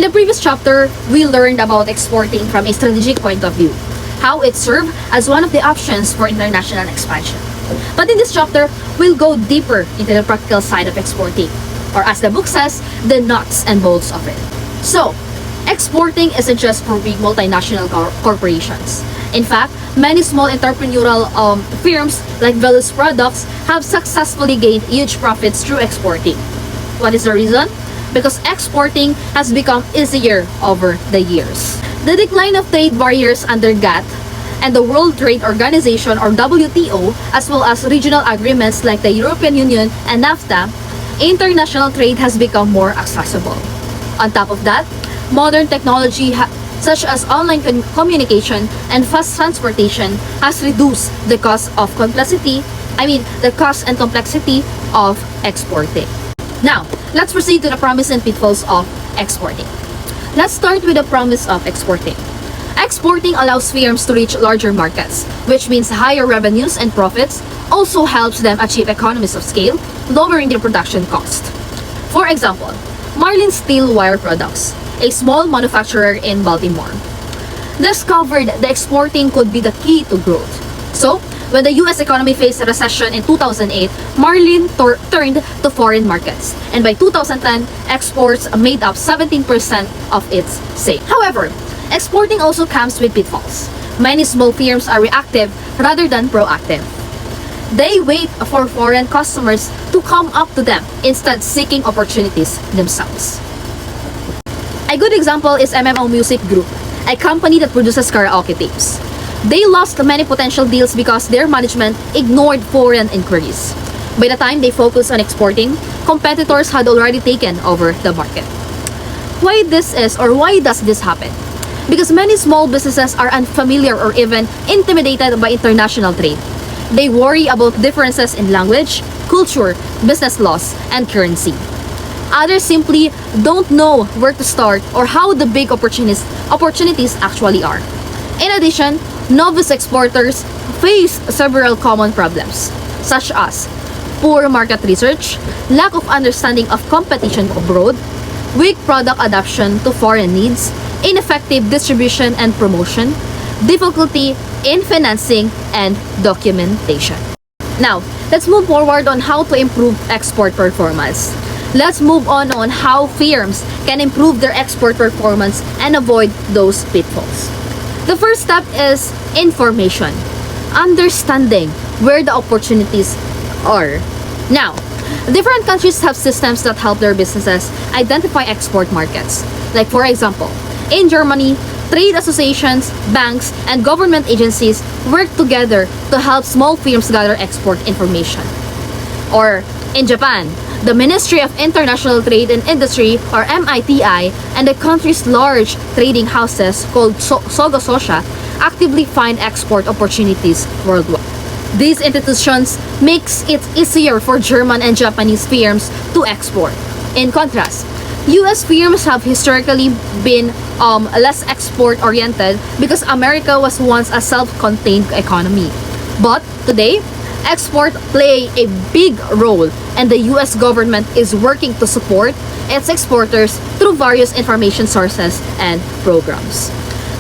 In the previous chapter, we learned about exporting from a strategic point of view, how it served as one of the options for international expansion. But in this chapter, we'll go deeper into the practical side of exporting, or as the book says, the nuts and bolts of it. So, exporting isn't just for big multinational corporations. In fact, many small entrepreneurial firms like Velus Products have successfully gained huge profits through exporting. What is the reason? Because exporting has become easier over the years. The decline of trade barriers under GATT and the World Trade Organization or WTO, as well as regional agreements like the European Union and NAFTA, international trade has become more accessible. On top of that, modern technology such as online communication and fast transportation has reduced the cost and complexity of exporting. Now, let's proceed to the promise and pitfalls of exporting. Let's start with the promise of exporting. Exporting allows firms to reach larger markets, which means higher revenues and profits, also helps them achieve economies of scale, lowering their production cost. For example, Marlin Steel Wire Products, a small manufacturer in Baltimore, discovered that exporting could be the key to growth. So, when the US economy faced a recession in 2008, Marlin turned to foreign markets, and by 2010, exports made up 17% of its sales. However, exporting also comes with pitfalls. Many small firms are reactive rather than proactive. They wait for foreign customers to come up to them instead seeking opportunities themselves. A good example is MMO Music Group, a company that produces karaoke tapes. They lost many potential deals because their management ignored foreign inquiries. By the time they focused on exporting, competitors had already taken over the market. Why does this happen? Because many small businesses are unfamiliar or even intimidated by international trade. They worry about differences in language, culture, business laws, and currency. Others simply don't know where to start or how the big opportunities actually are. In addition, novice exporters face several common problems, such as poor market research, lack of understanding of competition abroad, weak product adaptation to foreign needs, ineffective distribution and promotion, difficulty in financing, and documentation. Now, let's move forward on how to improve export performance. Let's move on how firms can improve their export performance and avoid those pitfalls. The first step is information, understanding where the opportunities are. Now, different countries have systems that help their businesses identify export markets. Like for example, in Germany, trade associations, banks, and government agencies work together to help small firms gather export information. Or in Japan, the Ministry of International Trade and Industry, or MITI, and the country's large trading houses called Sogososha actively find export opportunities worldwide. These institutions makes it easier for German and Japanese firms to export. In contrast, US firms have historically been less export-oriented because America was once a self-contained economy. But today, export play a big role, and the US government is working to support its exporters through various information sources and programs.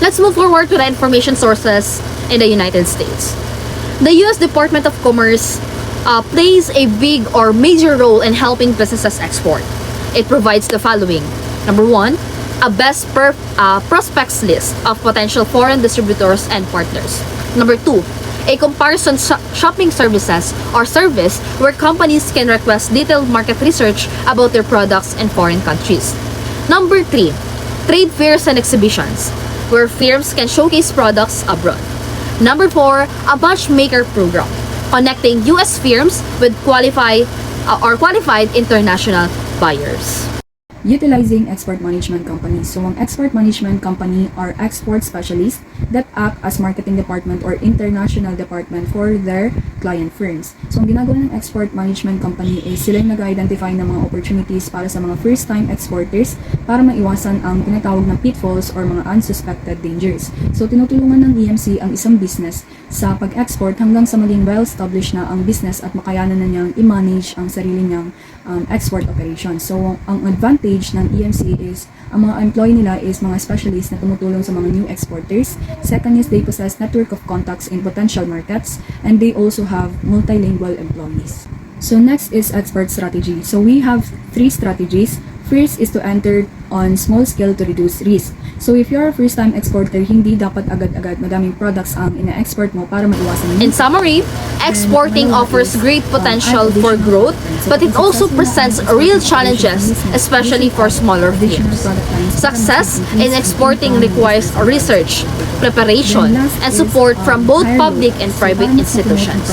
Let's move forward to the information sources in the United States. The US Department of Commerce plays a big or major role in helping businesses export. It provides the following. Number one, a best prospects list of potential foreign distributors and partners. Number two, a comparison shopping services or service where companies can request detailed market research about their products in foreign countries. Number 3, trade fairs and exhibitions where firms can showcase products abroad. Number 4, a matchmaker program connecting US firms with qualified international buyers. Utilizing export management companies. So, ang export management company are export specialists that act as marketing department or international department for their client firms. So, ang ginagawa ng export management company is sila yung nag-identify ng mga opportunities para sa mga first-time exporters para maiwasan ang tinatawag na pitfalls or mga unsuspected dangers. So, tinutulungan ng EMC ang isang business sa pag-export hanggang sa maging well-established na ang business at makayanan na niyang i-manage ang sarili niyang export operations. So, ang advantage ng EMC is ang mga employee nila is mga specialists na tumutulong sa mga new exporters. Second is they possess network of contacts in potential markets, and they also have multilingual employees. So next is export strategy. So we have 3 strategies. First is to enter on small scale to reduce risk. So if you're a first-time exporter, hindi dapat agad-agad madaming products ang ina-export mo para maiwasan In summary, exporting offers great potential for growth, but it also presents real challenges, especially for smaller firms. Success in exporting requires research, preparation, and support from both public and private institutions.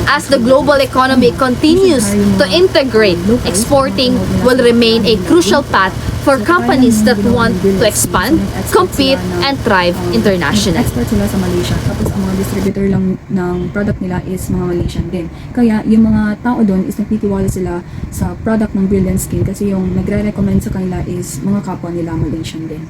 As the global economy continues to integrate, exporting will remain a crucial path for companies that want to expand, compete, and thrive internationally. Export sila sa Malaysia, tapos ang mga distributor lang ng product nila is mga Malaysian din. Kaya yung mga tao doon is nagtitiwala sila sa product ng Brilliant Skin kasi yung nagre-recommend sa kanila is mga kapwa nila Malaysian din.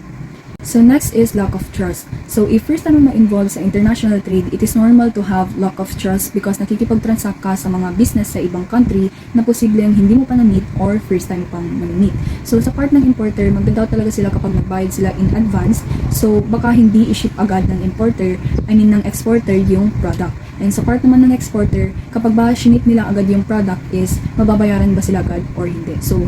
So next is lack of trust. So if first time mo ma-involve sa international trade, it is normal to have lack of trust because nakikipag-transact ka sa mga business sa ibang country na posibleng hindi mo pa na-meet or first time pang ma-meet. So sa part ng importer, magda-doubt talaga sila kapag nagbayad sila in advance. So baka hindi i-ship agad ng ng exporter yung product. And sa part naman ng exporter, kapag ba shinip nila agad yung product is mababayaran ba sila agad or hindi. So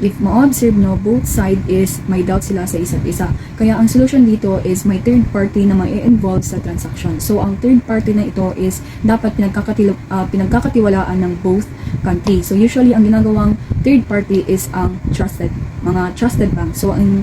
if ma-observe no, both side is may doubt sila sa isa't isa. Kaya ang solution dito is may third party na mai-involve sa transaction. So ang third party na ito is dapat pinagkakatiwalaan ng both countries. So usually ang ginagawang third party is ang mga trusted bank. So ang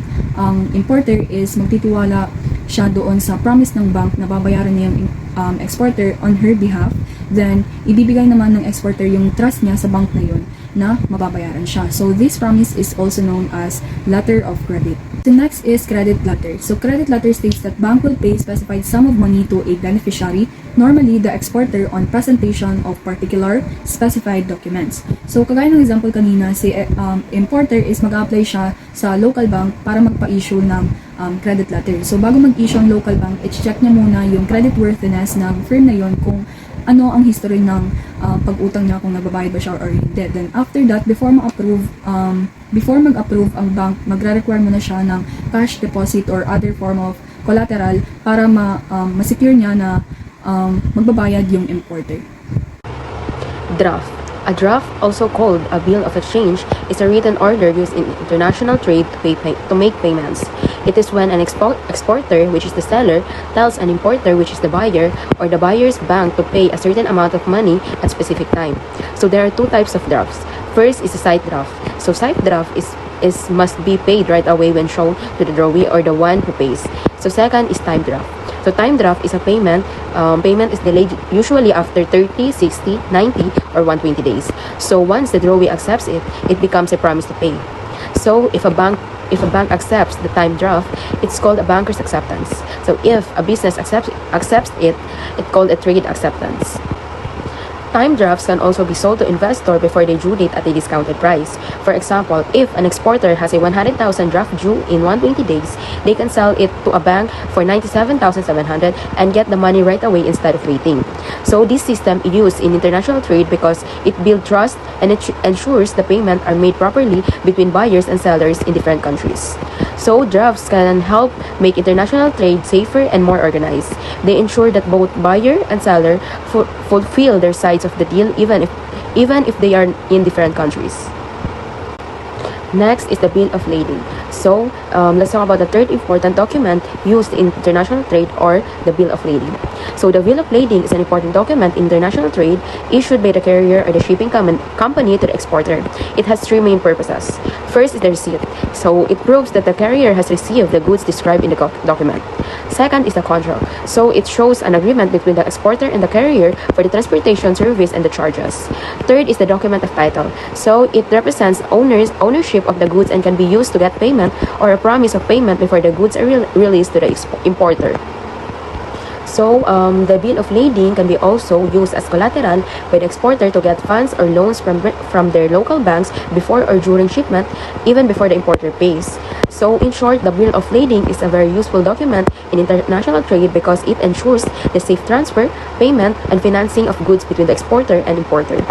importer is magtitiwala siya doon sa promise ng bank na babayaran niya yung exporter on her behalf. Then ibibigay naman ng exporter yung trust niya sa bank na yun na mababayaran siya. So this promise is also known as letter of credit. The next is credit letter. So credit letter states that bank will pay specified sum of money to a beneficiary, normally the exporter, on presentation of particular specified documents. So kagaya ng example kanina, si importer is mag-apply siya sa local bank para magpa-issue ng credit letter. So bago mag-issue ang local bank, i-check niya muna yung credit worthiness ng firm na yon, kung ano ang history ng pag-utang niya, kung nagbabayad ba siya or hindi. Then after that, before mag-approve ang bank, magre-require mo na siya ng cash deposit or other form of collateral para ma-secure niya na magbabayad yung importer. Draft. A draft, also called a bill of exchange, is a written order used in international trade to make payments. It is when an exporter, which is the seller, tells an importer, which is the buyer, or the buyer's bank to pay a certain amount of money at specific time. So there are 2 types of drafts. First is a sight draft. So sight draft must be paid right away when shown to the drawee or the one who pays. So second is time draft. So time draft is a payment. Payment is delayed usually after 30, 60, 90, or 120 days. So once the drawee accepts it, it becomes a promise to pay. So if a bank accepts the time draft, it's called a banker's acceptance. So if a business accepts it, it's called a trade acceptance. Time drafts can also be sold to investor before the due date at a discounted price. For example, if an exporter has a 100,000 draft due in 120 days, they can sell it to a bank for 97,700 and get the money right away instead of waiting. So this system is used in international trade because it builds trust and it ensures the payment are made properly between buyers and sellers in different countries. So drafts can help make international trade safer and more organized. They ensure that both buyer and seller fulfill their sides of the deal even if they are in different countries. Next is the bill of lading. So let's talk about the third important document used in international trade, or the bill of lading. So the bill of lading is an important document in international trade issued by the carrier or the shipping company to the exporter. It has 3 main purposes. First is the receipt. So it proves that the carrier has received the goods described in the document. Second is the contract. So it shows an agreement between the exporter and the carrier for the transportation service and the charges. Third is the document of title. So it represents ownership of the goods and can be used to get payment or a promise of payment before the goods are released to the importer. So, the bill of lading can be also used as collateral by the exporter to get funds or loans from their local banks before or during shipment, even before the importer pays. So, in short, the bill of lading is a very useful document in international trade because it ensures the safe transfer, payment, and financing of goods between the exporter and importer.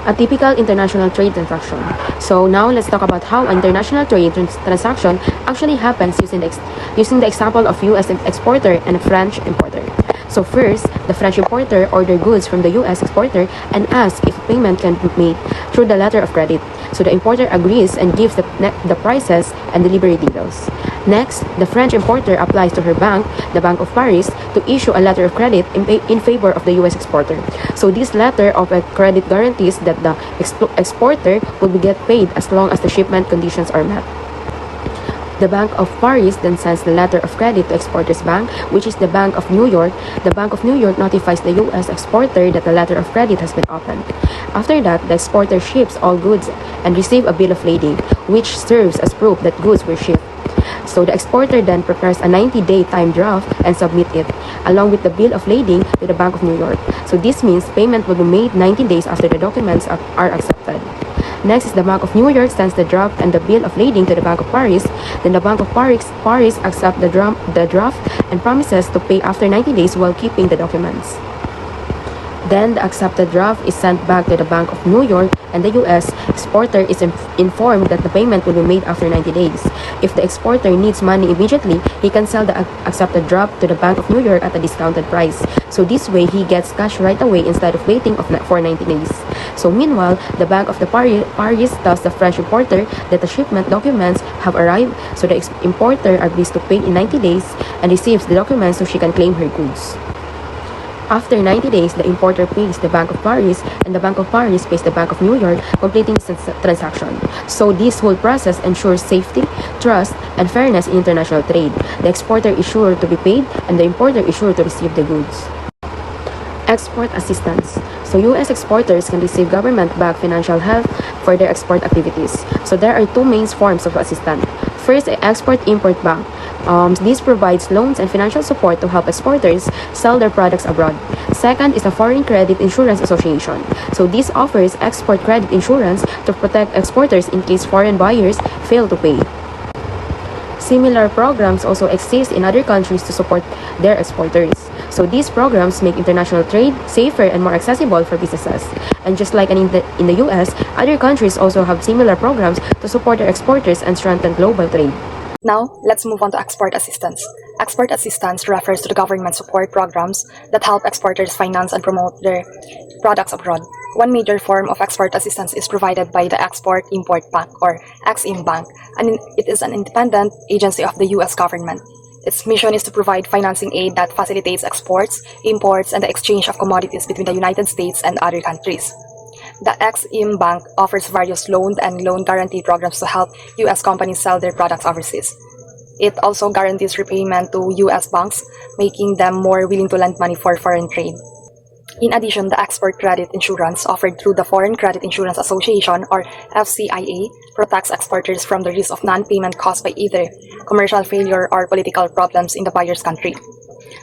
A typical international trade transaction. So now let's talk about how an international trade transaction actually happens using the example of US exporter and a French importer. So first, the French importer ordered goods from the US exporter and asks if payment can be made through the letter of credit. So the importer agrees and gives the prices and delivery details. Next, the French importer applies to her bank, the Bank of Paris, to issue a letter of credit in favor of the US exporter. So this letter of credit guarantees that the exporter will get paid as long as the shipment conditions are met. The Bank of Paris then sends the letter of credit to exporter's bank, which is the Bank of New York. The Bank of New York notifies the U.S. exporter that the letter of credit has been opened. After that, the exporter ships all goods and receives a bill of lading, which serves as proof that goods were shipped. So the exporter then prepares a 90-day time draft and submit it, along with the bill of lading to the Bank of New York. So this means payment will be made 90 days after the documents are accepted. Next is the Bank of New York sends the draft and the bill of lading to the Bank of Paris. Then the Bank of Paris accepts the draft and promises to pay after 90 days while keeping the documents. Then the accepted draft is sent back to the Bank of New York and the U.S. exporter is informed that the payment will be made after 90 days. If the exporter needs money immediately, he can sell the accepted draft to the Bank of New York at a discounted price. So this way, he gets cash right away instead of waiting for 90 days. So meanwhile, the Bank of the Paris tells the French importer that the shipment documents have arrived, so the importer agrees to pay in 90 days and receives the documents so she can claim her goods. After 90 days, the importer pays the Bank of Paris and the Bank of Paris pays the Bank of New York, completing the transaction. So this whole process ensures safety, trust, and fairness in international trade. The exporter is sure to be paid and the importer is sure to receive the goods. Export assistance. So U.S. exporters can receive government-backed financial help for their export activities. So there are two main forms of assistance. First, the Export-Import Bank. This provides loans and financial support to help exporters sell their products abroad. Second is the Foreign Credit Insurance Association. So this offers export credit insurance to protect exporters in case foreign buyers fail to pay. Similar programs also exist in other countries to support their exporters. So these programs make international trade safer and more accessible for businesses. And just like in the US, other countries also have similar programs to support their exporters and strengthen global trade. Now, let's move on to export assistance. Export assistance refers to the government support programs that help exporters finance and promote their products abroad. One major form of export assistance is provided by the Export-Import Bank, or Ex-Im Bank, and it is an independent agency of the U.S. government. Its mission is to provide financing aid that facilitates exports, imports, and the exchange of commodities between the United States and other countries. The Ex-Im Bank offers various loan and loan guarantee programs to help U.S. companies sell their products overseas. It also guarantees repayment to U.S. banks, making them more willing to lend money for foreign trade. In addition, the export credit insurance offered through the Foreign Credit Insurance Association, or FCIA, protects exporters from the risk of non-payment caused by either commercial failure or political problems in the buyer's country.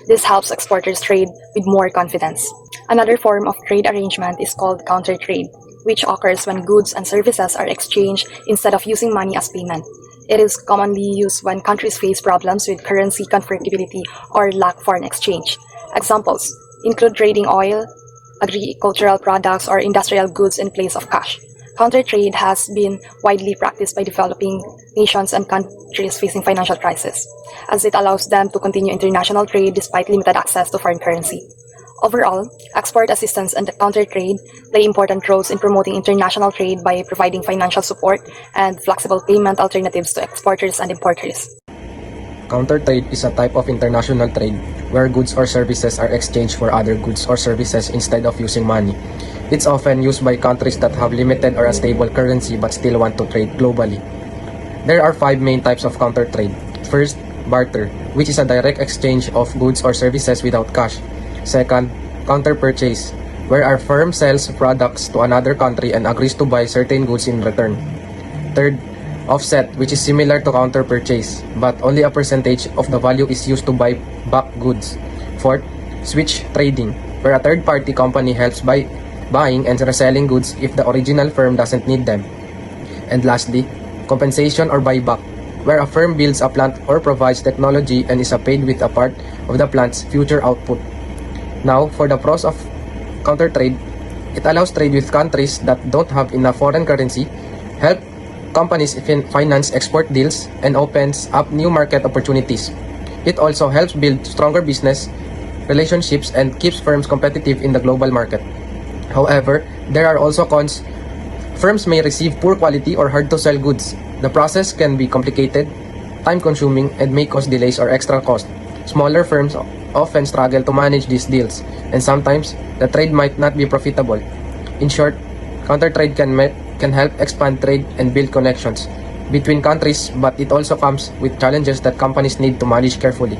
This helps exporters trade with more confidence. Another form of trade arrangement is called countertrade, which occurs when goods and services are exchanged instead of using money as payment. It is commonly used when countries face problems with currency convertibility or lack foreign exchange. Examples include trading oil, agricultural products, or industrial goods in place of cash. Countertrade has been widely practiced by developing nations and countries facing financial crisis, as it allows them to continue international trade despite limited access to foreign currency. Overall, export assistance and countertrade play important roles in promoting international trade by providing financial support and flexible payment alternatives to exporters and importers. Countertrade is a type of international trade where goods or services are exchanged for other goods or services instead of using money. It's often used by countries that have limited or unstable currency but still want to trade globally. There are 5 main types of countertrade. First, barter, which is a direct exchange of goods or services without cash. Second, counter-purchase, where a firm sells products to another country and agrees to buy certain goods in return. Third, offset, which is similar to counter-purchase, but only a percentage of the value is used to buy back goods. Fourth, switch trading, where a third-party company helps by buying and reselling goods if the original firm doesn't need them. And lastly, compensation or buyback, where a firm builds a plant or provides technology and is paid with a part of the plant's future output. Now, for the pros of countertrade, it allows trade with countries that don't have enough foreign currency, help companies finance export deals, and opens up new market opportunities. It also helps build stronger business relationships and keeps firms competitive in the global market. However, there are also cons. Firms may receive poor quality or hard to sell goods. The process can be complicated, time-consuming, and may cause delays or extra cost. Smaller firms often struggle to manage these deals, and sometimes the trade might not be profitable. In short, countertrade can help expand trade and build connections between countries, but it also comes with challenges that companies need to manage carefully.